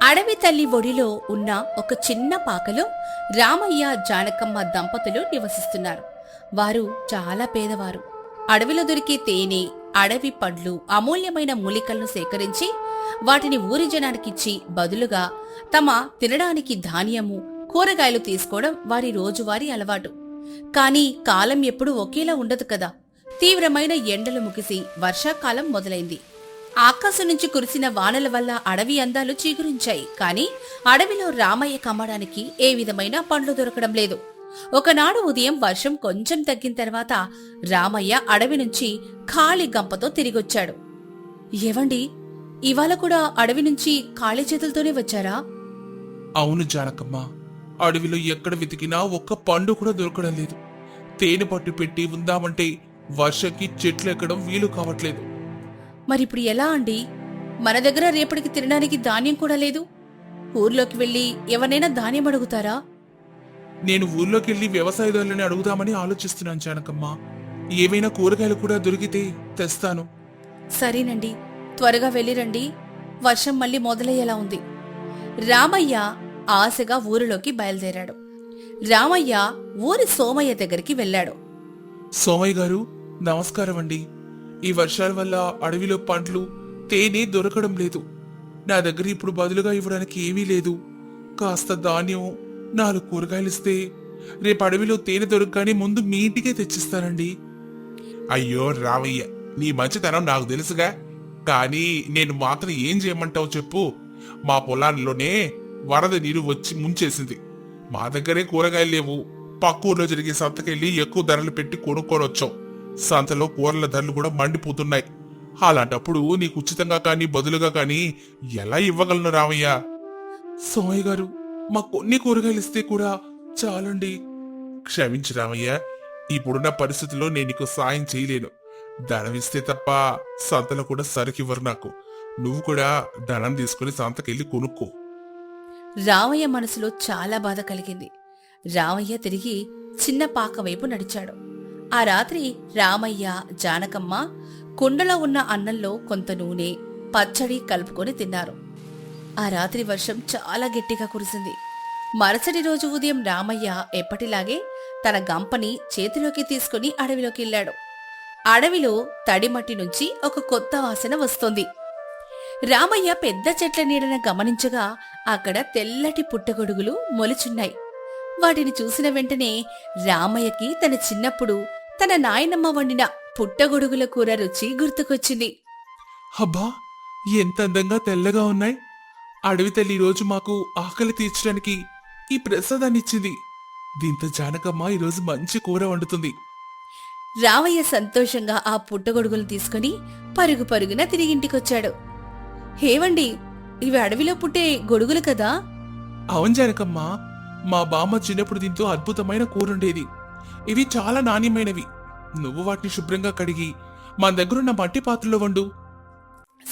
అడవి తల్లి ఒడిలో ఉన్న ఒక చిన్న పాకలో రామయ్య జానకమ్మ దంపతులు నివసిస్తున్నారు. వారు చాలా పేదవారు. అడవిలో దొరికే తేనె, అడవి పండ్లు, అమూల్యమైన మూలికలను సేకరించి వాటిని ఊరి జనానికిచ్చి బదులుగా తమ తినడానికి ధాన్యము, కూరగాయలు తీసుకోవడం వారి రోజువారీ అలవాటు. కాని కాలం ఎప్పుడూ ఒకేలా ఉండదు కదా. తీవ్రమైన ఎండలు ముగిసి వర్షాకాలం మొదలైంది. ఆకాశం నుంచి కురిసిన వానల వల్ల అడవి అందాలు చీగురించాయి. కాని అడవిలో రామయ్య కమ్మడానికి ఏ విధమైన పండ్లు దొరకడం లేదు. ఒకనాడు ఉదయం వర్షం కొంచెం తగ్గిన తర్వాత రామయ్య అడవి నుంచి ఖాళీ గంపతో తిరిగొచ్చాడు. ఏవండి, ఇవాళ కూడా అడవి నుంచి ఖాళీ చేతులతోనే వచ్చారా? అవును జానకమ్మ, అడవిలో ఎక్కడ వెతికినా ఒక్క పండు కూడా దొరకడం లేదు. తేనె పట్టు పెట్టి ఉందామంటే వర్షంకి చెట్లు ఎక్కడం వీలు కావట్లేదు. మరిప్పుడు ఎలా అండి? మన దగ్గర రేపటికి తినడానికి ధాన్యం కూడా లేదు. ఊర్లోకి వెళ్లి ఎవరినైనా ధాన్యం అడుగుతారా? నేను ఊర్లోకి వెళ్లి వ్యవసాయదారులని అడుగుదామని ఆలోచిస్తున్నాను జానకమ్మ. ఏవైనా కూరగాయలు కూడా దొరికితే తెస్తాను. సరేనండి, త్వరగా వెళ్ళిరండి. వర్షం మళ్ళీ మొదలయ్యేలా ఉంది. రామయ్య ఆశగా ఊరిలోకి బయలుదేరాడు. రామయ్య ఊరి సోమయ్య దగ్గరికి వెళ్ళాడు. సోమయ్య గారు, నమస్కారం అండి. ఈ వర్షాల వల్ల అడవిలో పండ్లు, తేనె దొరకడం లేదు. నా దగ్గర ఇప్పుడు బదులుగా ఇవ్వడానికి ఏమీ లేదు. కాస్త ధాన్యం, 4 కూరగాయలు ఇస్తే రేపు అడవిలో తేనె దొరకగానే ముందు మీ ఇంటికే తెచ్చిస్తానండి. అయ్యో రామయ్య, నీ మంచితనం నాకు తెలుసుగా. కానీ నేను మాత్రం ఏం చేయమంటావు చెప్పు. మా పొలాల్లోనే వరద నీరు వచ్చి ముంచేసింది. మా దగ్గరే కూరగాయలు లేవు. పక్క ఊర్లో జరిగే సంతకెళ్ళి ఎక్కువ ధరలు పెట్టి కొనుక్కొని వచ్చాం. సంతలో కూరల ధరలు కూడా మండిపోతున్నాయి. అలాంటప్పుడు నీకు ఉచితంగా కానీ బదులుగా కానీ ఎలా ఇవ్వగలను రామయ్య? సోమయ్య గారు, మా కొన్ని కూరగాయలు ఇస్తే కూడా చాలండి. క్షమించు రామయ్య, ఇప్పుడున్న పరిస్థితుల్లో నేను నీకు సాయం చేయలేను. ధనం ఇస్తే తప్ప సంతలో కూడా సరుకివ్వరు నాకు. నువ్వు కూడా ధనం తీసుకుని సంతకెళ్ళి కొనుక్కో. రామయ్య మనసులో చాలా బాధ కలిగింది. రామయ్య తిరిగి చిన్న పాక వైపు నడిచాడు. ఆ రాత్రి రామయ్య, జానకమ్మ కుండలో ఉన్న అన్నంలో కొంత నూనె, పచ్చడి కలుపుకొని తిన్నారు. ఆ రాత్రి వర్షం చాలా గట్టిగా కురిసింది. మరుసటి రోజు ఉదయం రామయ్య ఎప్పటిలాగే తన గంపని చేతిలోకి తీసుకుని అడవిలోకి వెళ్ళాడు. అడవిలో తడిమట్టి నుంచి ఒక కొత్త వాసన వస్తోంది. రామయ్య పెద్ద చెట్ల నీడన గమనించగా అక్కడ తెల్లటి పుట్టగొడుగులు మొలిచున్నాయి. వాటిని చూసిన వెంటనే రామయ్యకి తన చిన్నప్పుడు తన నాయనమ్మ వండిన పుట్టగొడుగుల కూర రుచి గుర్తుకొచ్చింది. అబ్బా, ఎంత అందంగా తెల్లగా ఉన్నాయి. అడవి తల్లి ఈరోజు మాకు ఆకలి తీర్చడానికి ఈ ప్రసాదాన్ని ఇచ్చింది. దీంతో జానకమ్మ ఈరోజు మంచి కూర వండుతుంది. రామయ్య సంతోషంగా ఆ పుట్టగొడుగులు తీసుకుని పరుగు పరుగున తిరిగింటికొచ్చాడు. హేవండి, ఇవి అడవిలో పుట్టే గొడుగులు కదా? అవును జానకమ్మ, మా బామ్మ చిన్నప్పుడు దీంతో అద్భుతమైన కూరుండేది. ఇవి చాలా నాణ్యమైనవి. నువ్వు వాటిని శుభ్రంగా కడిగి మా దగ్గరున్న మట్టి పాత్రలో వండు.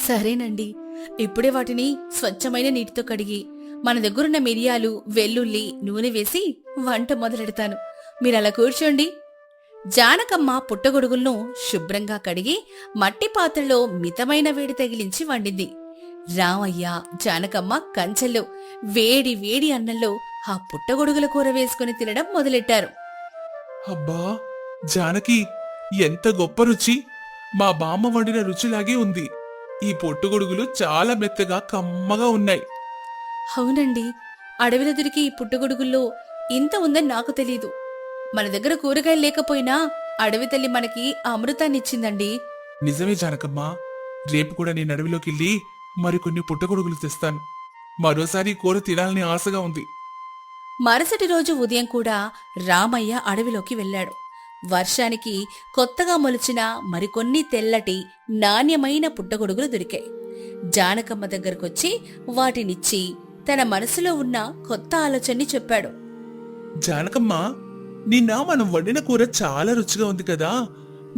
సరేనండి, ఇప్పుడే వాటిని స్వచ్ఛమైన నీటితో కడిగి మన దగ్గరున్న మిరియాలు, వెల్లుల్లి, నూనె వేసి వంట మొదలెడతాను. మీరలా కూర్చోండి. జానకమ్మ పుట్టగొడుగులను శుభ్రంగా కడిగి మట్టి పాత్రలో మితమైన వేడి తగిలించి వండింది. రామయ్య, జానకమ్మ కంచెల్లో వేడి వేడి అన్నంలో ఆ పుట్టగొడుగుల కూర వేసుకుని తినడం మొదలెట్టారు. అబ్బా జానకి, ఎంత గొప్ప రుచి! మా బామ్మ వండిన రుచిలాగే ఉంది. ఈ పొట్టుగొడుగులు చాలా మెత్తగా కమ్మగా ఉన్నాయి. అవునండి, అడవిలో దొరికి ఈ పుట్టగొడుగుల్లో ఇంత ఉందని నాకు తెలీదు. మన దగ్గర కూరగాయలు లేకపోయినా అడవి తల్లి మనకి అమృతాన్నిచ్చిందండి. నిజమే జానకమ్మ, రేపు కూడా నేను అడవిలోకి వెళ్ళి మరికొన్ని పుట్టగొడుగులు తెస్తాను. మరోసారి కూర తినాలని ఆశగా ఉంది. మరుసటి రోజు ఉదయం కూడా రామయ్య అడవిలోకి వెళ్ళాడు. వర్షానికి కొత్తగా మొలిచిన మరికొన్ని తెల్లటి నాణ్యమైన పుట్టగొడుగులు దొరికాయి. జానకమ్మ దగ్గరకొచ్చి వాటినిచ్చి తన మనసులో ఉన్న కొత్త ఆలోచనని చెప్పాడు. జానకమ్మ, నిన్న మనం వండిన కూర చాలా రుచిగా ఉంది కదా.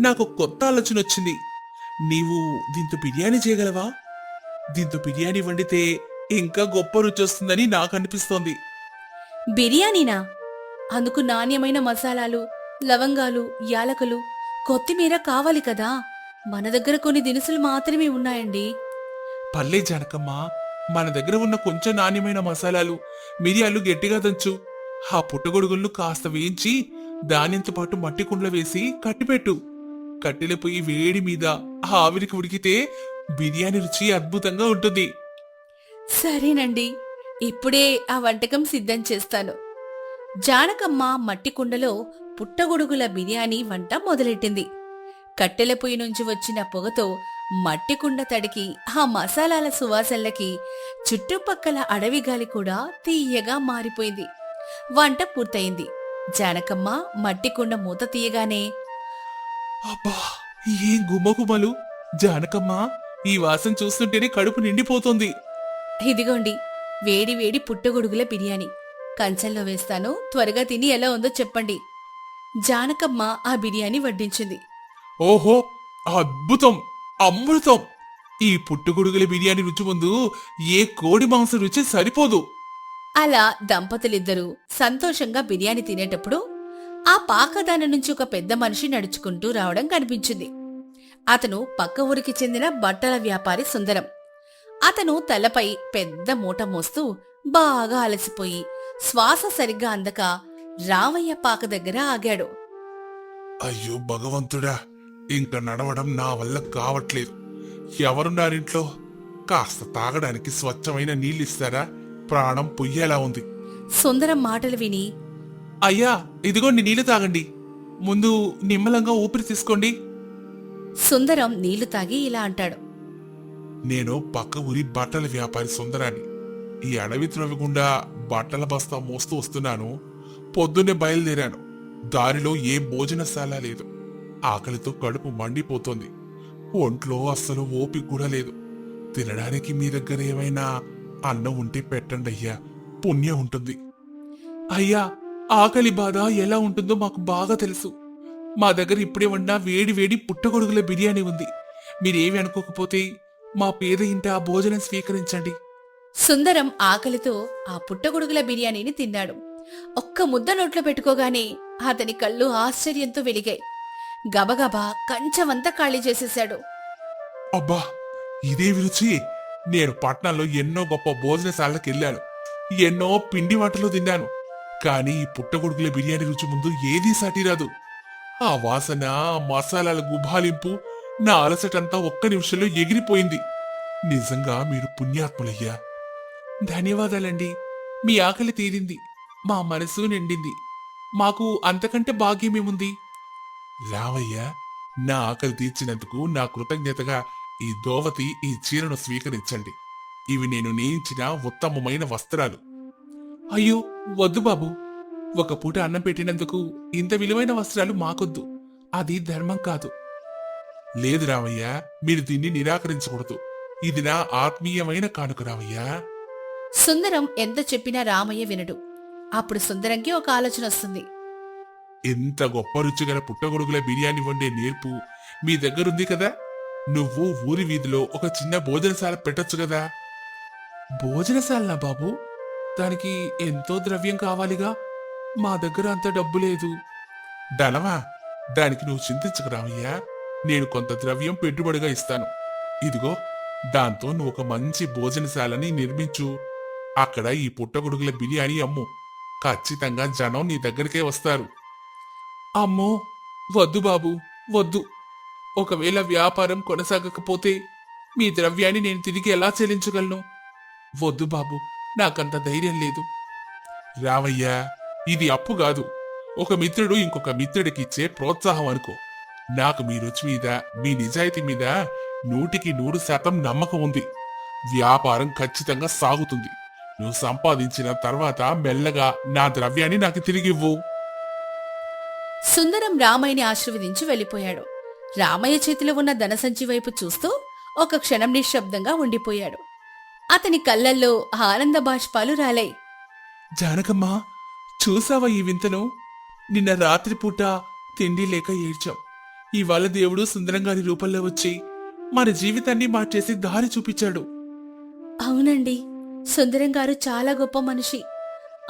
నాకు కొత్త ఆలోచన వచ్చింది. నీవు దీంతో బిర్యానీ చేయగలవా? దీంతో బిర్యానీ వండితే ఇంకా గొప్ప రుచి వస్తుందని నాకు అనిపిస్తోంది. బిర్యానీనా? అందుకు నాణ్యమైన మసాలాలు, లవంగాలు, యాలకులు, కొత్తిమీర కావాలి కదా. మన దగ్గర కొన్ని దినుసులు మాత్రమే ఉన్నాయండి. పర్లే జానకమ్మ, మన దగ్గర ఉన్న కొంచెం నాణ్యమైన మసాలాలు మిరియాలు గట్టిగా దంచు. ఆ పుట్టగొడుగులను కాస్త వేయించి దానితో పాటు మట్టి కుండలో వేసి కట్టిపెట్టు. కట్టెల పొయ్యి వేడి మీద ఆ ఆవిరికి ఉడికితే బిర్యానీ రుచి అద్భుతంగా ఉంటుంది. సరేనండి, ఇప్పుడే ఆ వంటకం సిద్ధం చేస్తాను. జానకమ్మ మట్టి కుండలో పుట్టగొడుగుల బిర్యానీ వంట మొదలెట్టింది. కట్టెల పొయ్యి నుంచి వచ్చిన పొగతో మట్టి కుండ తడికి ఆ మసాలాల సువాసనలకి చుట్టుపక్కల అడవి గాలి కూడా తీయగా మారిపోయింది. వంట పూర్తయింది. జానకమ్మ మట్టి కుండ మూత తీయగానే, అబ్బా, ఏం గుమ్మగుమ్మలు! జానకమ్మ, ఈ వాసన చూస్తుంటేనే కడుపు నిండిపోతుంది. ఇదిగోండి వేడి వేడి పుట్టగొడుగుల బిర్యానీ. కంచంలో వేస్తాను, త్వరగా తిని ఎలా ఉందో చెప్పండి. జానకమ్మ ఆ బిర్యానీ వడ్డించింది. ఓహో, అద్భుతం! అమృతం! ఈ పుట్టుగొడుగుల బిర్యానీ రుచి ముందు ఏ కోడి మాంసం రుచి సరిపోదు. అలా దంపతులిద్దరూ సంతోషంగా బిర్యానీ తినేటప్పుడు ఆ పాకదాన నుంచి ఒక పెద్ద మనిషి నడుచుకుంటూ రావడం కనిపించింది. అతను పక్క ఊరికి చెందిన బట్టల వ్యాపారి సుందరం. అతను తలపై పెద్ద మూట మోస్తూ బాగా అలసిపోయి శ్వాస సరిగ్గా అందక రామయ్య పాక దగ్గర ఆగాడు. అయ్యో భగవంతుడా, ఇంక నడవడం నా వల్ల కావట్లేదు. ఎవరున్నారింట్లో? కాస్త తాగడానికి స్వచ్ఛమైన నీళ్ళిస్తారా? ప్రాణం పొయ్యేలా ఉంది. సుందరం మాటలు విని, అయ్యా, ఇదిగోండి నీళ్లు తాగండి. ముందు నిమ్మలంగా ఊపిరి తీసుకోండి. సుందరం నీళ్లు తాగి ఇలా అంటాడు. నేను పక్క ఊరి బట్టల వ్యాపారి సుందరాన్ని. ఈ అడవి త్రవ్వకుండా బట్టల బస్తా మోస్తూ వస్తున్నాను. పొద్దున్నే బయలుదేరాను. దారిలో ఏ భోజనశాల లేదు. ఆకలితో కడుపు మండిపోతోంది. ఒంట్లో అస్సలు ఓపిక కూడా లేదు. తినడానికి మీ దగ్గర ఏమైనా అన్నం ఉంటే పెట్టండి అయ్యా, పుణ్యం ఉంటుంది. అయ్యా, ఆకలి బాధ ఎలా ఉంటుందో మాకు బాగా తెలుసు. మా దగ్గర ఇప్పుడే వండిన వేడి వేడి పుట్టగొడుగుల బిర్యానీ ఉంది. మీరేమి అనుకోకపోతే మా పేద ఇంట ఆ భోజనం స్వీకరించండి. సుందరం ఆకలితో ఆ పుట్టగొడుగుల బిర్యానీని తిన్నాడు. ఒక్క ముద్ద నోట్లో పెట్టుకోగానే అతని కళ్ళు ఆశ్చర్యంతో వెలిగాయి. గబగబా కంచమంతా ఖాళీ చేసేశాడు. అబ్బా, ఇదే రుచి! నేను పట్నంలో ఎన్నో గొప్ప భోజనశాలకు వెళ్ళాను. ఎన్నో పిండి వంటలు తిన్నాను. కానీ ఈ పుట్టగొడుగుల బిర్యానీ రుచి ముందు ఏదీ సాటిరాదు. ఆ వాసన, మసాలాల గుబాలింపు నా అలసటంతా ఒక్క నిమిషంలో ఎగిరిపోయింది. నిజంగా మీరు పుణ్యాత్ములయ్యా. ధన్యవాదాలండి. మీ ఆకలి తీరింది, మా మనసు నిండింది. మాకు అంతకంటే భాగ్యమేముంది? రావయ్య, నా ఆకలి తీర్చినందుకు నా కృతజ్ఞతగా ఈ దోవతి, ఈ చీరను స్వీకరించండి. ఇవి నేను నేయించిన ఉత్తమమైన వస్త్రాలు. అయ్యో వద్దు బాబు, ఒక పూట అన్నం పెట్టినందుకు ఇంత విలువైన వస్త్రాలు మాకొద్దు. అది ధర్మం కాదు. లేదు రామయ్య, మీరు దీన్ని నిరాకరించకూడదు. ఇది నా ఆత్మీయమైన కానుక రామయ్య. సుందరం ఎంత చెప్పినా రామయ్య వినడు. అప్పుడు సుందరంకి ఒక ఆలోచన వస్తుంది. ఎంత గొప్ప రుచిగల పుట్టగొడుగుల బిర్యానీ వండే నేర్పు మీ దగ్గరుంది కదా. నువ్వు ఊరి వీధిలో ఒక చిన్న భోజనశాల పెట్టొచ్చు కదా. భోజనశాలనా బాబు? దానికి ఎంతో ద్రవ్యం కావాలిగా. మా దగ్గర అంత డబ్బు లేదు. ధనమా? దానికి నువ్వు చింతించకు రామయ్యా. నేను కొంత ద్రవ్యం పెట్టుబడిగా ఇస్తాను. ఇదిగో, దాంతో నువ్వు ఒక మంచి భోజనశాలని నిర్మించు. అక్కడ ఈ పుట్టగొడుగుల బిర్యానీ అమ్ము. ఖచ్చితంగా జనం నీ దగ్గరికే వస్తారు. అమ్మో, వద్దు బాబు, వద్దు. ఒకవేళ వ్యాపారం కొనసాగకపోతే మీ ద్రవ్యాన్ని నేను తిరిగి ఎలా చెల్లించగలను? వద్దు బాబు, నాకంత ధైర్యం లేదు. రావయ్యా, ఇది అప్పు కాదు. ఒక మిత్రుడు ఇంకొక మిత్రుడికి ఇచ్చే ప్రోత్సాహం అనుకో. నాకు మీ రుచి మీద, మీ నిజాయితీ మీద 100% నమ్మకం ఉంది. వ్యాపారం ఖచ్చితంగా సాగుతుంది. నువ్వు సంపాదించిన తర్వాత మెల్లగా నా ద్రవ్యాన్ని నాకు తిరిగివ్వు. సుందరం రామయ్యని ఆశీర్వదించి వెళ్ళిపోయాడు. రామయ్య చేతిలో ఉన్న ధనసంచి వైపు చూస్తూ ఒక క్షణం నిశ్శబ్దంగా ఉండిపోయాడు. అతని కళ్ళల్లో ఆనంద బాష్పాలు రాలాయి. జానకమ్మా, చూసావా ఈ వింతను? నిన్న రాత్రిపూట తిండి లేక ఏడ్చాం. ఇవాళ దేవుడు సుందరంగారి రూపంలో వచ్చి మన జీవితాన్ని మార్చేసి దారి చూపించాడు. అవునండి, సుందరం గారు చాలా గొప్ప మనిషి.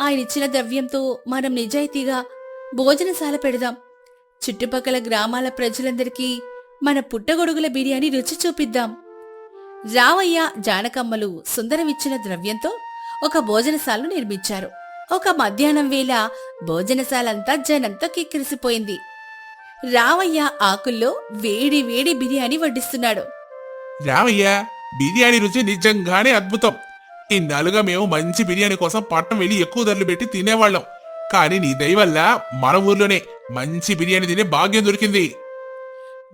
ఆయనిచ్చిన ద్రవ్యంతో మనం నిజాయితీగా భోజనశాల పెడదాం. చుట్టుపక్కల గ్రామాల ప్రజలందరికీ మన పుట్టగొడుగుల బిర్యానీ రుచి చూపిద్దాం. రామయ్య జానకమ్మలు సుందరమిచ్చిన ద్రవ్యంతో ఒక భోజనశాలను నిర్మించారు. ఒక మధ్యాహ్నం వేళ భోజనశాలంతా జనంతో కిక్కిరిసిపోయింది. రామయ్య ఆకుల్లో వేడి వేడి బిర్యానీ వడ్డిస్తున్నాడు. రామయ్య, బిర్యానీ రుచి నిజంగానే అద్భుతం. ఇన్నాళ్ళుగా మేము మంచి బిర్యానీ కోసం పట్నం వెళ్ళి ఎక్కువ ధరలు పెట్టి తినేవాళ్ళం. కానీ నీ దయ వల్ల మన ఊర్లోనే మంచి బిర్యానీ తినే భాగ్యం దొరికింది.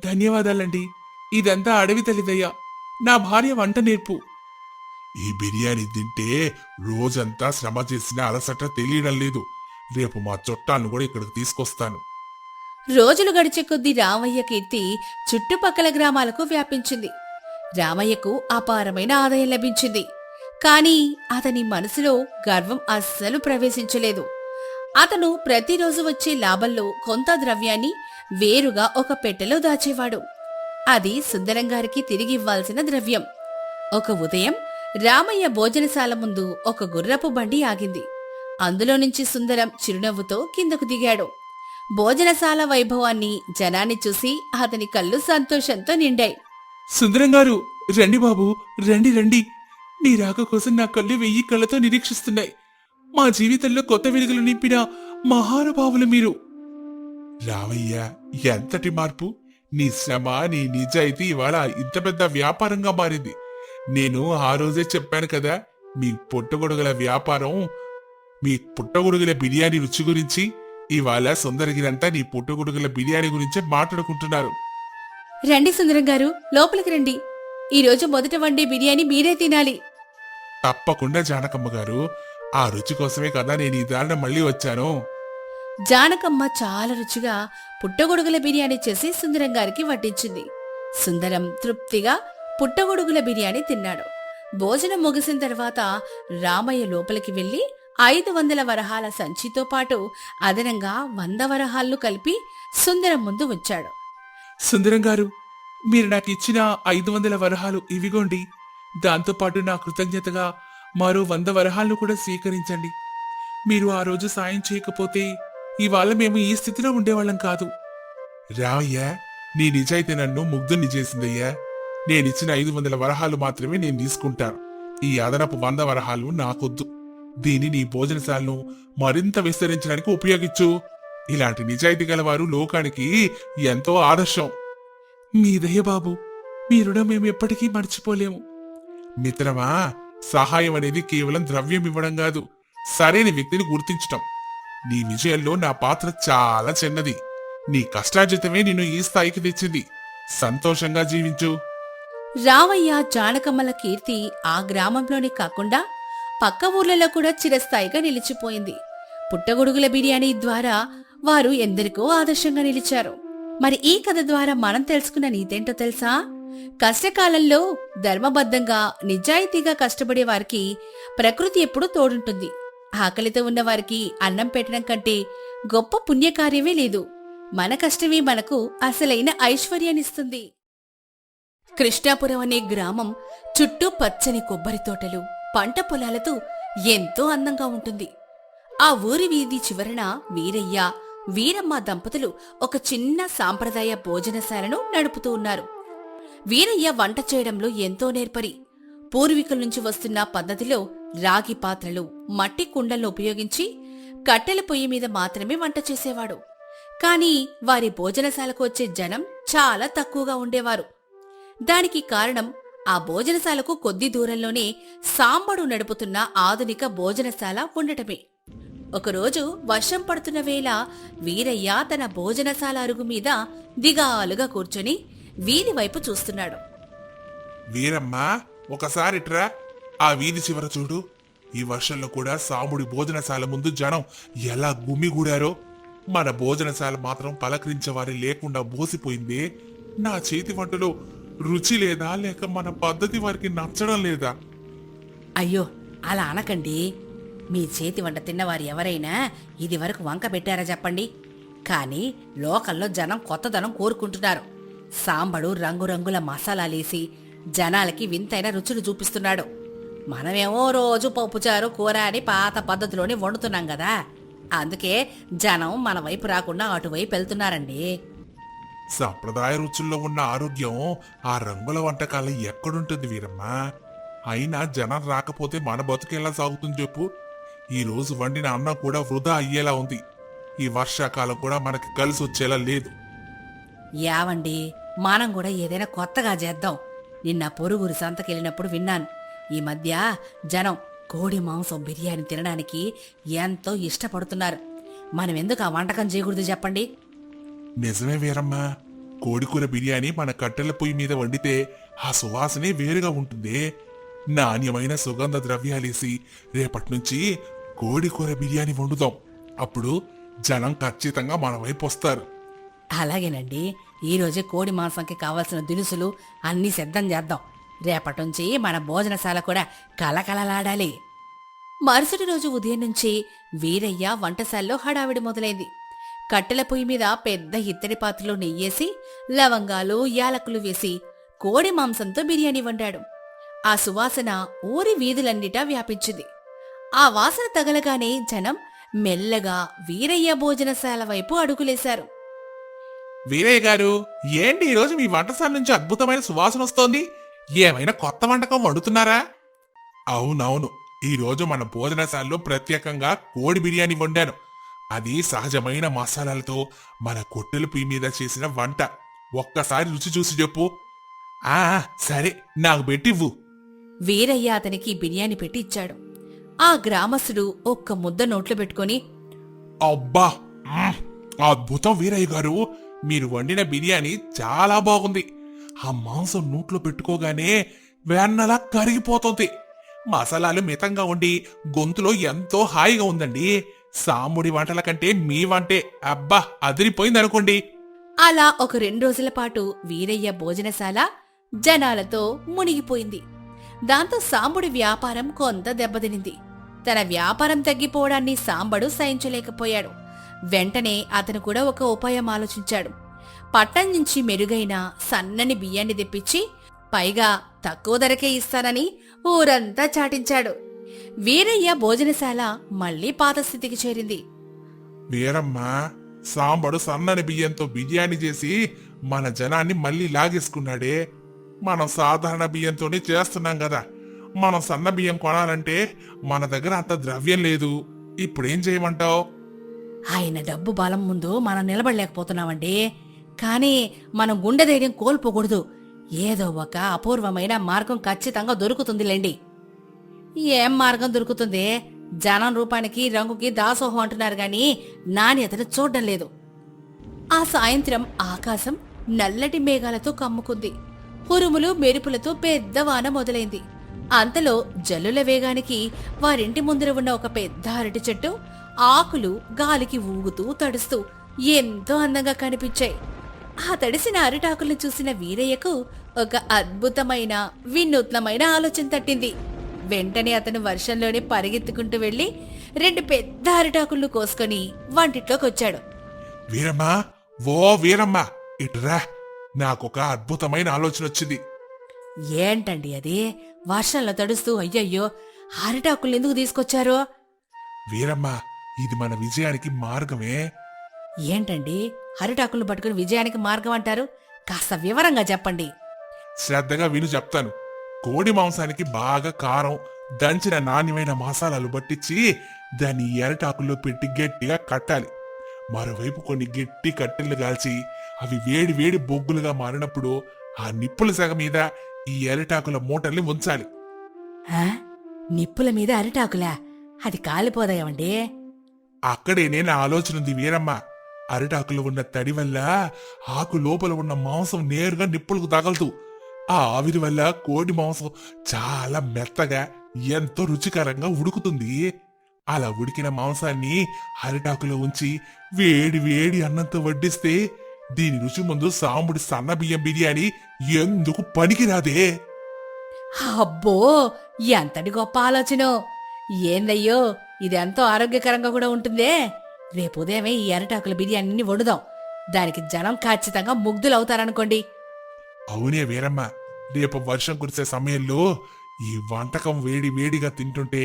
ధన్యవాదాలండి. ఇదంతా అడవి తల్లిదయ్యా. నా భార్య వంట నేర్పు. ఈ బిర్యానీ తింటే రోజంతా శ్రమ చేసిన అలసట తెలియడం లేదు. రేపు మా చుట్టాలను కూడా ఇక్కడికి తీసుకొస్తాను. రోజులు గడిచే కొద్దీ రామయ్య కీర్తి చుట్టుపక్కల గ్రామాలకు వ్యాపించింది. రామయ్యకు అపారమైన ఆదాయం లభించింది. కాని అతని మనసులో గర్వం అస్సలు ప్రవేశించలేదు. అతను ప్రతిరోజు వచ్చే లాభంలో కొంత ద్రవ్యాన్ని వేరుగా ఒక పెట్టెలో దాచేవాడు. అది సుందరంగారికి తిరిగివ్వాల్సిన ద్రవ్యం. ఒక ఉదయం రామయ్య భోజనశాల ముందు ఒక గుర్రపు బండి ఆగింది. అందులో నుంచి సుందరం చిరునవ్వుతో కిందకు దిగాడు. భోజనశాల వైభవాన్ని, జనాన్ని చూసి అతని కళ్ళు సంతోషంతో నిండాయి. సుందరం గారు, రండి బాబు, రండి రండి. నీ రాక కోసం నా కళ్ళు 1000 కళ్ళతో నిరీక్షిస్తున్నాయి. మా జీవితంలో కొత్త వెలుగులు నింపిన మహానుభావులు మీరు. రామయ్య, ఎంతటి మార్పు! నీ శ్రమ, నీ నిజాయితీ ఇవాళ ఇంత పెద్ద వ్యాపారంగా మారింది. నేను ఆ రోజే చెప్పాను కదా, మీ పుట్టగొడుగుల వ్యాపారం, మీ పుట్టగొడుగుల బిర్యానీ రుచి గురించి. ఇవాళ సుందరగిరంతా నీ పుట్టగొడుగుల బిర్యానీ గురించే మాట్లాడుకుంటున్నారు. రండి సుందరం గారు, లోపలికి రండి. ఈరోజు మొదట వండే బిర్యానీ మీరే తినాలి. తప్పకుండా జానకమ్మ గారు. ఆ రుచి కోసమే కదా నేను ఈ దారిన మళ్ళీ వచ్చాను. జానకమ్మ చాలా రుచిగా పుట్టగొడుగుల బిర్యానీ చేసి సుందరం గారికి వడ్డించింది. సుందరం తృప్తిగా పుట్టగొడుగుల బిర్యానీ తిన్నాడు. భోజనం ముగిసిన తర్వాత రామయ్య లోపలికి వెళ్లి 500 వరహాల సంచితో పాటు అదనంగా 100 వరహాలను కలిపి సుందరం ముందు ఉంచాడు. సుందరం గారు, మీరు నాకు ఇచ్చిన 500 వరహాలు ఇవిగోండి. దాంతోపాటు నా కృతజ్ఞతగా మరో 100 వరహాలను కూడా స్వీకరించండి. మీరు ఆ రోజు సాయం చేయకపోతే ఇవాళ మేము ఈ స్థితిలో ఉండేవాళ్ళం కాదు. రామయ్య, నీ నిజాయితీ నన్ను ముగ్ధుని చేసిందయ్యా. నేనిచ్చిన 500 వరహాలు మాత్రమే నేను తీసుకుంటాను. ఈ అదనపు 100 వరహాలు నాకొద్దు. దీన్ని నీ భోజనశాలను మరింత విస్తరించడానికి ఉపయోగించు. ఇలాంటి నిజాయితీ గలవారు లోకానికి ఎంతో ఆదర్శం. మీ దయ బాబు, మీ రుణం మేము ఎప్పటికీ మర్చిపోలేము. మిత్రమా, సహాయం అనేది కేవలం ద్రవ్యం ఇవ్వడం కాదు, సరైన వ్యక్తిని గుర్తించటం. నీ విజయంలో నా పాత్ర చాలా చిన్నది. నీ కష్టార్జితమే నిన్ను ఈ స్థాయికి తెచ్చింది. సంతోషంగా జీవించు. రామయ్య, జానకమ్మల కీర్తి ఆ గ్రామంలోనే కాకుండా పక్క ఊర్లలో కూడా చిరస్థాయిగా నిలిచిపోయింది. పుట్టగొడుగుల బిర్యానీ ద్వారా వారు ఎందరికో ఆదర్శంగా నిలిచారు. మరి ఈ కథ ద్వారా మనం తెలుసుకున్న నీతేంటో తెలుసా? కష్టకాలంలో ధర్మబద్ధంగా, నిజాయితీగా కష్టపడే వారికి ప్రకృతి ఎప్పుడూ తోడుంటుంది. ఆకలితో ఉన్నవారికి అన్నం పెట్టడం కంటే గొప్ప పుణ్యకార్యమే లేదు. మన కష్టమే మనకు అసలైన ఐశ్వర్యాన్నిస్తుంది. కృష్ణాపురం అనే గ్రామం చుట్టూ పచ్చని కొబ్బరి తోటలు, పంట పొలాలతో ఎంతో అందంగా ఉంటుంది. ఆ ఊరి వీధి చివరన వీరయ్య, వీరమ్మ దంపతులు ఒక చిన్న సాంప్రదాయ భోజనశాలను నడుపుతూ ఉన్నారు. వీరయ్య వంట చేయడంలో ఎంతో నేర్పరి. పూర్వీకుల నుంచి వస్తున్న పద్ధతిలో రాగి పాత్రలు, మట్టి కుండలను ఉపయోగించి కట్టెల పొయ్యి మీద మాత్రమే వంట చేసేవాడు. కాని వారి భోజనశాలకు వచ్చే జనం చాలా తక్కువగా ఉండేవారు. దానికి కారణం ఆ భోజనశాలకు కొద్ది దూరంలోనే సాంబడు నడుపుతున్న ఆధునిక భోజనశాల ఉండటమే. ఒకరోజు వర్షం పడుతున్న వేళ వీరయ్య తన భోజనశాల అరుగు మీద దిగాలుగా కూర్చొని వీధి వైపు చూస్తున్నాడు. వీరమ్మా, ఒకసారిట్రా. ఆ వీధి చివర చూడు. ఈ వర్షంలో కూడా సాముడి భోజనశాల ముందు జనం ఎలా గుమిగూడారో. మన భోజనశాల మాత్రం పలకరించేవారి లేకుండా బోసిపోయింది. నా చేతి వంటలో రుచి లేదా, లేక మన పద్ధతి వారికి నచ్చడం లేదా? అయ్యో, అలా అనకండి. మీ చేతి వంట తిన్నవారు ఎవరైనా ఇది వరకు వంక పెట్టారా చెప్పండి. కానీ లోకల్లో జనం కొత్తదనం కోరుకుంటున్నారు. సాంబడు రంగురంగుల మసాలాలేసి జనాలకి వింతైన రుచులు చూపిస్తున్నాడు. మనమేమో రోజు పప్పుచారు, కూర అని పాత పద్ధతిలోనే వండుతున్నాం కదా. అందుకే జనం మన వైపు రాకుండా అటువైపు వెళ్తున్నారండి. సంప్రదాయ రుచుల్లో ఉన్న ఆరోగ్యం ఆ రంగుల వంటకాలు ఎక్కడుంటుంది వీరమ్మ? అయినా జనం రాకపోతే మన బతుకెలా సాగుతుంది చెప్పు? ఈ రోజు వండిన అన్నం కూడా వృధా అయ్యేలా ఉంది. ఈ వర్షాకాలం కూడా మనకి కలిసి వచ్చేలా లేదు. యావండి, మనం కూడా ఏదైనా కొత్తగా చేద్దాం. నిన్న పొరుగురు సంతకెళ్ళినప్పుడు విన్నాను, ఈ మధ్య జనం కోడి మాంసం బిర్యానీ తినడానికి ఎంతో ఇష్టపడుతున్నారు. మనం ఎందుకు ఆ వంటకం చేయకూడదు చెప్పండి? నిజమే వీరమ్మ, కోడికూర బిర్యానీ మన కట్టెల పొయ్యి మీద వండితే ఆ సువాసనే వేరుగా ఉంటుంది. నాణ్యమైన సుగంధ ద్రవ్యాలేసి రేపటి నుంచి కోడికూర బిర్యానీ వండుదాం. అప్పుడు జనం ఖచ్చితంగా మన వైపు వస్తారు. అలాగేనండి, ఈరోజే కోడి మాంసంకి కావలసిన దినుసులు అన్నీ సిద్ధం చేద్దాం. రేపటి నుంచి మన భోజనశాల కూడా కలకలలాడాలి. మరుసటి రోజు ఉదయం నుంచి వీరయ్య వంటశాలలో హడావిడి మొదలైంది. కట్టెల పొయ్యి మీద పెద్ద ఇత్తడి పాత్రలో నెయ్యేసి లవంగాలు యాలకులు వేసి కోడి మాంసంతో బిర్యానీ వండాడు. ఆ సువాసన ఊరి వీధులన్నిటా వ్యాపించింది. ఆ వాసన తగలగానే జనం మెల్లగా వీరయ్య భోజనశాల వైపు అడుగులేశారు. వీరయ్య గారు, ఏంటి ఈరోజు మీ వంటశాల నుంచి అద్భుతమైన సువాసన వస్తోంది? ఏమైనా కొత్త వంటకం వండుతున్నారా? అవునవును, ఈరోజు మన భోజనశాలలో ప్రత్యేకంగా కోడి బిర్యానీ వండాను. అది సహజమైన మసాలాలతో మన కొట్టెల పొయ్యి మీద చేసిన వంట. ఒక్కసారి రుచి చూసి చెప్పు. ఆ సరే, నాకు పెట్టివ్వు. వీరయ్య అతనికి బిర్యానీ పెట్టి ఇచ్చాడు. ఆ గ్రామస్తుడు ఒక్క ముద్ద నోట్లో పెట్టుకుని, అబ్బా, అద్భుతం వీరయ్య గారు, మీరు వండిన బిర్యానీ చాలా బాగుంది. ఆ మాంసం నోట్లో పెట్టుకోగానే వెన్నలా కరిగిపోతుంది. మసాలాలు మితంగా ఉండి గొంతులో ఎంతో హాయిగా ఉందండి. సాముడి వంటల కంటే మీ వంటే అబ్బా అదిరిపోయిందనుకోండి. అలా ఒక 2 రోజుల పాటు వీరయ్య భోజనశాల జనాలతో మునిగిపోయింది. దాంతో సాంబుడి వ్యాపారం కొంత దెబ్బతినింది. తన వ్యాపారం తగ్గిపోవడాన్ని సాంబడు సహించలేకపోయాడు. వెంటనే అతను కూడా ఒక ఉపాయం ఆలోచించాడు. పట్టణం నుంచి మెరుగైన సన్నని బియ్యాన్ని తెప్పించి పైగా తక్కువ ధరకే ఇస్తానని ఊరంతా చాటించాడు. వీరయ్య భోజనశాల మళ్లీ పాత స్థితికి చేరింది. వీరమ్మ, సాంబడు సన్నని బియ్యంతో బిర్యానీ చేసి మన జనాన్ని మళ్ళీ లాగేసుకున్నాడే. మనం సాధారణ బియ్యంతోనే చేస్తున్నాం కదా. మనం సన్న బియ్యం కొనాలంటే మన దగ్గర అంత ద్రవ్యం లేదు. ఇప్పుడేం చేయమంటావు? ఆయన డబ్బు బలం ముందు మనం నిలబడలేకపోతున్నామండి. కానీ మనం గుండె ధైర్యం కోల్పోకూడదు. ఏదో ఒక అపూర్వమైన మార్గం ఖచ్చితంగా దొరుకుతుందిలేండి. ఏం మార్గం దొరుకుతుంది? జనం రూపానికి రంగుకి దాసోహం అంటున్నారు గాని నాణ్యతను చూడ్డం లేదు. ఆ సాయంత్రం ఆకాశం నల్లటి మేఘాలతో కమ్ముకుంది. ఉరుములు మెరుపులతో పెద్ద వాన మొదలైంది. అంతలో జల్లుల వేగానికి వారింటి ముందర ఉన్న ఒక పెద్ద అరటి చెట్టు ఆకులు గాలికి ఊగుతూ తడుస్తూ ఎంతో అందంగా కనిపించాయి. ఆ తడిసిన అరిటాకులను చూసిన వీరయ్యకు ఒక అద్భుతమైన వినూత్నమైన ఆలోచన తట్టింది. వెంటనే అతను వర్షంలోనే పరిగెత్తుకుంటూ వెళ్లి 2 పెద్ద అరిటాకులను కోసుకొని వంటిట్లోకొచ్చాడు. వీరమ్మా, ఓ వీరమ్మ, ఇటురా, నాకొక అద్భుతమైన ఆలోచన వచ్చింది. ఏంటండి అది? వర్షంలో తడుస్తూ అయ్యయ్యో అరిటాకులను ఎందుకు తీసుకొచ్చారో? వీరమ్మ, ఇది మన విజయానికి మార్గమే. ఏంటండి అరిటాకులు పట్టుకుని విజయానికి మార్గం అంటారు? కాస్త వివరంగా చెప్పండి. శ్రద్ధగా విను చెప్తాను. కోడి మాంసానికి బాగా కారం, దంచిన నాణ్యమైన మసాలాలు పట్టించి దాన్ని ఎరటాకుల్లో పెట్టి గట్టిగా కట్టాలి. మరోవైపు కొన్ని గట్టి కట్టెలు కాల్చి అవి వేడి వేడి బొగ్గులుగా మారినప్పుడు ఆ నిప్పుల సెగ మీద ఈ ఎరటాకుల మూటల్ని ఉంచాలి. నిప్పుల మీద అరిటాకులా? అది కాలిపోదాయమండి. అక్కడే నేను ఆలోచన ఉంది వీరమ్మ. అరిటాకులో ఉన్న తడి వల్ల ఆకు లోపల ఉన్న మాంసం నేరుగా నిప్పులకు తగలదు. ఆ ఆవిరి వల్ల కోడి మాంసం చాలా మెత్తగా ఎంతో రుచికరంగా ఉడుకుతుంది. అలా ఉడికిన మాంసాన్ని అరిటాకులో ఉంచి వేడి వేడి అన్నంతో వడ్డిస్తే దీని రుచి ముందు సాంబుడి సన్న బియ్యం బిర్యానీ ఎందుకు పనికిరాదే. అబ్బో, ఎంతటి గొప్ప ఆలోచన! ఏందయ్యో, ఇదెంతో ఆరోగ్యకరంగా కూడా ఉంటుందే. రేపు ఉదయమే ఈ అరిటాకుల బిర్యానీని వండుదాం. దానికి జనం ఖచ్చితంగా ముగ్ధులవుతారనుకోండి. అవునే వీరమ్మ, రేపు వర్షం కురిసే సమయంలో ఈ వంటకం వేడి వేడిగా తింటుంటే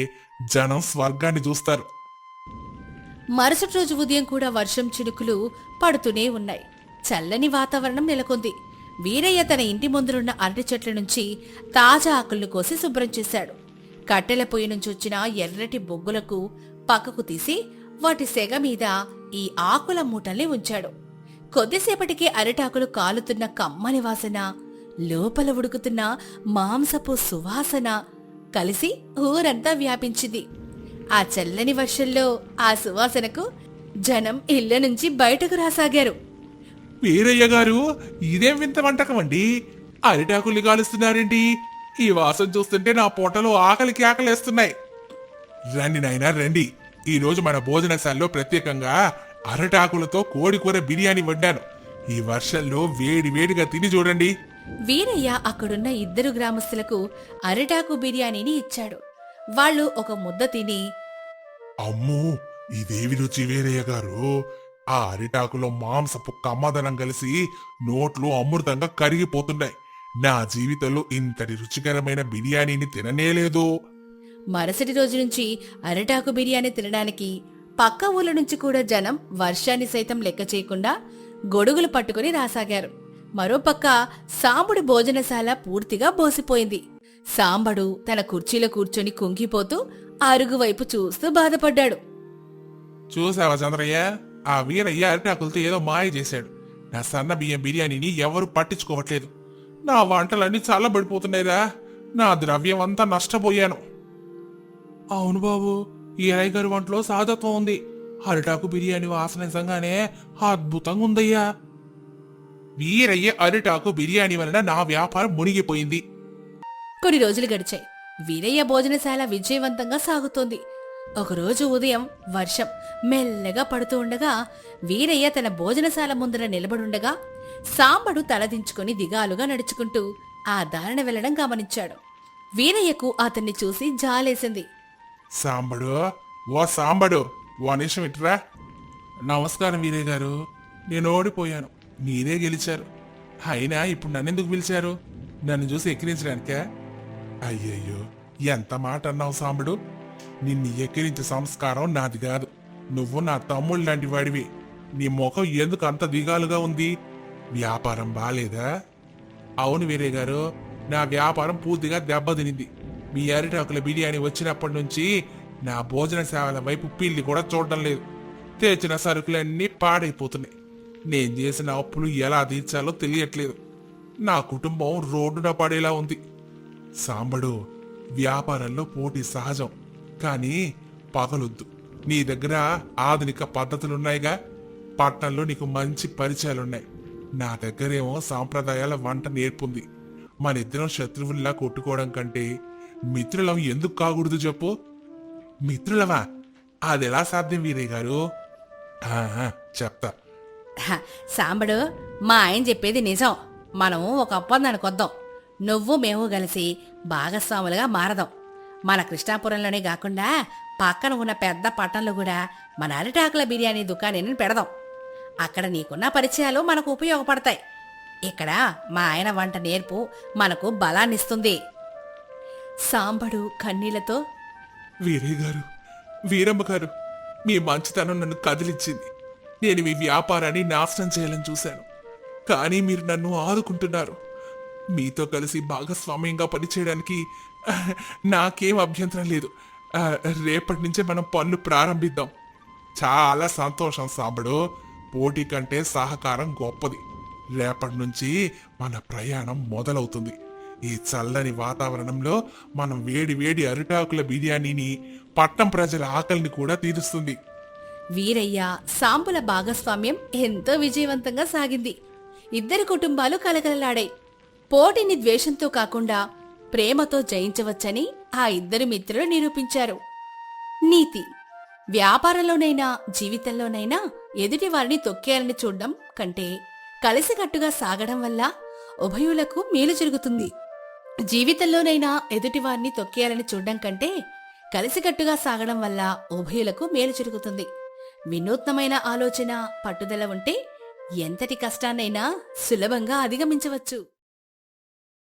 జనం స్వర్గాన్ని చూస్తారు. మరుసటి రోజు ఉదయం కూడా వర్షం చినుకులు పడుతూనే ఉన్నాయి. చల్లని వాతావరణం నెలకొంది. వీరయ్య తన ఇంటి ముందురున్న అరటి చెట్ల నుంచి తాజా ఆకులను కోసి శుభ్రం చేశాడు. కట్టెల పొయ్యి నుంచి వచ్చిన ఎర్రటి బొగ్గులకు పక్కకు తీసి వాటి సెగ మీద ఈ ఆకుల మూటల్ని ఉంచాడు. కొద్దిసేపటికి అరిటాకులు కాలుతున్న కమ్మని వాసన, లోపల ఉడుకుతున్న మాంసపు సువాసన కలిసి ఊరంతా వ్యాపించింది. ఆ చల్లని వర్షంలో ఆ సువాసనకు జనం ఇళ్ల నుంచి బయటకు రాసాగారు. వీరయ్య గారు, ఇదేం వింత వంటకం అండి? అరిటాకుల్ని కాలుస్తున్నారేంటి? ఈ వాసన చూస్తుంటే నా పొట్టలో ఆకలికి ఆకలేస్తున్నాయి. రండి నాయనా రండి, ఈ రోజు మన భోజనశాలలో ప్రత్యేకంగా అరటాకులతో కోడికూర బిర్యానీ వండాను. ఈ వర్షంలో వేడి వేడిగా తిని చూడండి. వీరయ్య అక్కడున్న 2 గ్రామస్తులకు అరిటాకు బిర్యానీని ఇచ్చాడు. వాళ్ళు ఒక ముద్ద తిని, అమ్మో, ఇదేవి రుచి వీరయ్య గారు! ఆ అరిటాకులో మాంసపు కమ్మదనం కలిసి నోట్లో అమృతంగా కరిగిపోతున్నాయి. నా జీవితంలో ఇంతటి రుచికరమైన బిర్యానీని తిననేలేదు. మరుసటి రోజు నుంచి అరిటాకు బిర్యానీ తినడానికి పక్క ఊళ్ళ నుంచి కూడా జనం వర్షాన్ని సైతం లెక్క చేయకుండా గొడుగులు పట్టుకుని రాసాగారు. మరోపక్క సాంబడి భోజనశాల పూర్తిగా బోసిపోయింది. సాంబడు తన కుర్చీలో కూర్చొని కుంగిపోతూ అరుగు వైపు చూస్తూ బాధపడ్డాడు. చూసావా చంద్రయ్య, ఆ వీరయ్య అరిటాకులతో ఏదో మాయ చేశాడు. నా సన్న బియ్యం బిర్యానీని ఎవరు పట్టించుకోవట్లేదు. నా వంటలన్నీ చల్లబడిపోతున్నాయిరా. నా ద్రవ్యం అంతా నష్టపోయాను. అవును బాబు, ఈ అరయ్య గారి వంటలో సాధత్వం ఉంది. అరిటాకు బిర్యానీ వాసన నిజంగానే అద్భుతంగా ఉందయ్యా. వీరయ్య అరిటాకు బిర్యానీ వలన నా వ్యాపారం మునిగిపోయింది. కొన్ని రోజులు గడిచాయి. వీరయ్య భోజనశాల విజయవంతంగా సాగుతోంది. ఒకరోజు ఉదయం వర్షం మెల్లగా పడుతూ ఉండగా వీరయ్య తన భోజనశాల ముందర నిలబడుండగా సాంబడు తలదించుకుని దిగాలుగా నడుచుకుంటూ ఆ దారిన వెళ్లడం గమనించాడు. వీరయ్యకు అతన్ని చూసి జాలేసింది. సాంబడు, ఓ సాంబడు, ఓ నిమిషం ఇట్రా. నమస్కారం వీరయ్య గారు, నేను ఓడిపోయాను, మీరే గెలిచారు. అయినా ఇప్పుడు నన్నెందుకు పిలిచారు? నన్ను చూసి ఎక్కిరించడానికా? అయ్యయ్యో, ఎంత మాట అన్నావు సాంబడు. నిన్ను ఎక్కిరించే సంస్కారం నాది కాదు. నువ్వు నా తమ్ముళ్ళు లాంటి వాడివి. నీ ముఖం ఎందుకు అంత దిగాలుగా ఉంది? వ్యాపారం బాలేదా? అవును వీరయ్య గారు, నా వ్యాపారం పూర్తిగా దెబ్బతినింది. మీ అరిటాకుల బిర్యానీ వచ్చినప్పటి నుంచి నా భోజన సేవల వైపు పిల్లి కూడా చూడడం లేదు. తెచ్చిన సరుకులన్నీ పాడైపోతున్నాయి. నేను చేసిన అప్పులు ఎలా తీర్చాలో తెలియట్లేదు. నా కుటుంబం రోడ్డున పడేలా ఉంది. సాంబడు, వ్యాపారంలో పోటీ సహజం, కానీ పగలొద్దు. నీ దగ్గర ఆధునిక పద్ధతులున్నాయిగా. పట్టణంలో నీకు మంచి పరిచయాలున్నాయి. నా దగ్గరేమో సాంప్రదాయాల వంట నేర్పుంది. మనిద్దరం శత్రువుల్లా కొట్టుకోవడం కంటే మిత్రులం ఎందుకు కాకూడదు చెప్పు? మిత్రులమా? అదెలా సాధ్యం వీరయ్య గారు? చెప్తా. సాంబడు, మా ఆయన చెప్పేది నిజం. మనం ఒక ఒప్పందానికి వద్దాం. నువ్వు మేము కలిసి భాగస్వాములుగా మారదాం. మన కృష్ణాపురంలోనే కాకుండా పక్కన ఉన్న పెద్ద పట్టణంలో కూడా మన అరిటాకుల బిర్యానీ దుకాణాన్ని పెడదాం. అక్కడ నీకున్న పరిచయాలు మనకు ఉపయోగపడతాయి. ఇక్కడ మా ఆయన వంట నేర్పు మనకు బలాన్నిస్తుంది. సాంబడు కన్నీళ్లతో, వీరయ్య గారు, వీరమ్మ గారు, మీ మంచితనం నన్ను కదిలించింది. నేను మీ వ్యాపారాన్ని నాశనం చేయాలని చూశాను, కానీ మీరు నన్ను ఆదుకుంటున్నారు. మీతో కలిసి భాగస్వామ్యంగా పనిచేయడానికి నాకేం అభ్యంతరం లేదు. రేపటి నుంచే మనం పనులు ప్రారంభిద్దాం. చాలా సంతోషం సాంబడు. పోటీ కంటే సహకారం గొప్పది. రేపటి నుంచి మన ప్రయాణం మొదలవుతుంది. ఈ చల్లని వాతావరణంలో మనం వేడి వేడి అరిటాకుల బిర్యానీని పట్నం ప్రజల ఆకలిని కూడా తీరుస్తుంది. వీరయ్య సాంబుల భాగస్వామ్యం ఎంతో విజయవంతంగా సాగింది. ఇద్దరి కుటుంబాలు కలకలలాడాయి. పోటీని ద్వేషంతో కాకుండా ప్రేమతో జయించవచ్చని ఆ ఇద్దరు మిత్రులు నిరూపించారు. నీతి: వ్యాపారంలోనైనా జీవితంలోనైనా ఎదుటి వారిని తొక్కేయాలని చూడడం కంటే కలిసికట్టుగా సాగడం వల్ల ఉభయులకు మేలు జరుగుతుంది. జీవితంలోనైనా ఎదుటివారిని తొక్కేయాలని చూడడం కంటే కలిసికట్టుగా సాగడం వల్ల ఉభయులకు మేలు జరుగుతుంది. వినూత్నమైన ఆలోచన, పట్టుదల ఉంటే ఎంతటి కష్టాన్నైనా సులభంగా అధిగమించవచ్చు.